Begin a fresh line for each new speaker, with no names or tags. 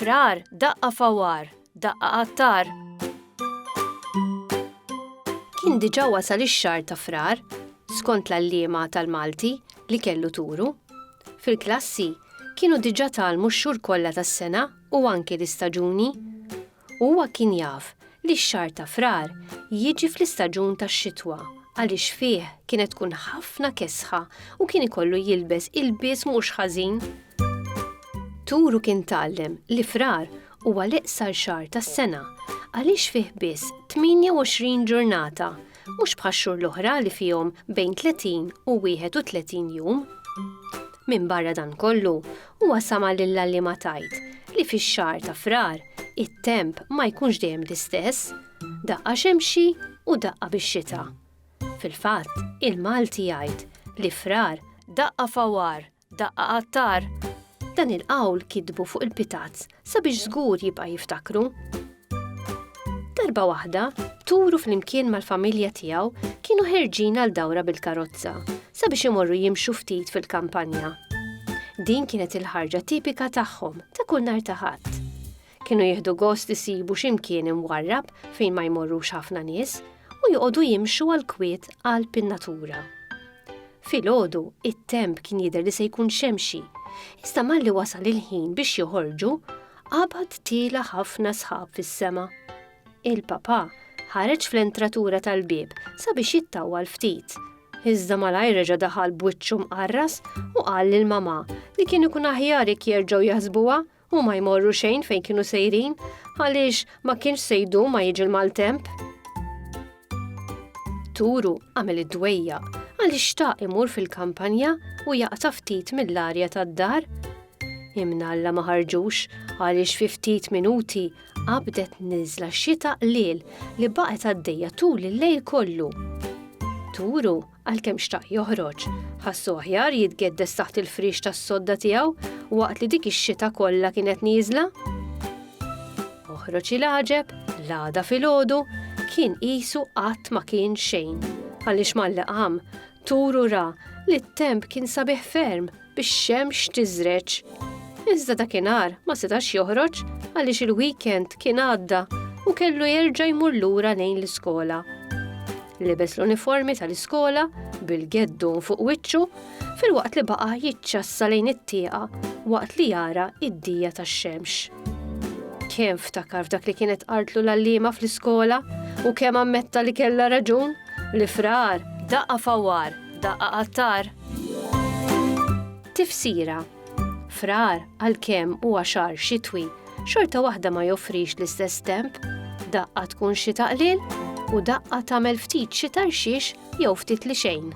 Frar daqqa fawar, daqqa qattar. Kien diġà wasal ix-xahar ta' frar, skont l-għalliema tal-Malti li kellu Turu. Fil-klassi kienu diġà tgħallmu x-xhur kollha tas-sena u anke l-istaġuni. Huwa kien jaf li x-xahar ta' frar jiġi fl-istaġun tax-xitwa għaliex fih kienet tkun ħafna kesħa u kien ikollu jilbes ilbies mhux ħażin. Turu kien tgħallem li frar huwa l-iqsar xahar tas-sena għaliex fih biss 28 ġurnata, mhux bħax-xhur l-oħra li fihom bejn 30 u 31 jum. Minn barra dan kollu, huwa sama lill-għalliema tajt li fix-xahar ta' frar it-temp ma jkunx dejjem l-istess, daqqa xemxi u daqqa bix-xita. Fil-fatt, il-Malti jgħid li frar daqqa fawar, daqqa qattar. Dan il-qawl kitbu fuq il-pitazz sabiex żgur jibqa' jiftakru. Darba waħda, Turu flimkien mal-familja tiegħu kienu ħerġin għal dawra bil-karozza sabiex imorru jimxu ftit fil-kampanja. Din kienet il-ħarġa tipika tagħhom ta' kull nhar ta' ħadd. Kienu jieħdu gost isibu x'imkien imwarrab fejn ma jmorrux ħafna nies u joqogħdu jimxu għal kwiet għal pin-natura. Filgħodu, it-temp kien jidher li se jkun xemxi, iżda malli wasal il-ħin biex joħorġu, qabad tila ħafna sħab fis-sema. Il-papà ħareġ fl-entratura tal-bieb sabiex jittawwal ftit. Iżda malajr reġa' daħal b'wiċċu mqarras u qal lill-mamà li kien ikun aħjar jekk jerġgħu jaħsbuha u ma jmorru xejn fejn kienu sejrin għaliex ma kienx se jdum ma jiġi l-maltemp. Turu għamel id-dwejja għaliex xtaq imur fil-kampanja u jaqta' ftit mill-arja tad-dar. Imnalla ma ħarġux għaliex fi ftit minuti qabdet niżla xita qliel li baqgħet għaddejja tul il-lejl kollu. Turu għalkemm xtaq joħroġ, ħassu aħjar jitgeddes taħt il-frix tas-sodda tiegħu waqt li dik ix-xita kollha kienet nieżla. Oħroġ il-għaġeb, l-għada filgħodu, kien qisu qatt ma kien xejn. Għaliex mal-laqam, Turu ra li t-temp kien sabiħ ferm bix-xemx tiżreġ. Iżda dakinhar ma setax joħroġ għaliex il-weekend kien għadda u kellu jerġa' jmur lura lejn l-iskola. Libes l-uniformi tal-iskola bil-geddu fuq wiċċu filwaqt li baqa' jiċċassa lejn it-tieqa waqt li jara id-dija tax-xemx. Kemm ftakar f'dak li kienet qartlu l-għalliema fl-iskola u kemm ammetta li kellha raġun li frar daqqa fawar, daqqa qattar. Tifsira. Frar għalkemm huwa xahar xitwi, xorta waħda ma joffrix l-istess temp, daqqa tkun xita qliel u daqqa tagħmel ftit xita rxiex jew ftit li xejn.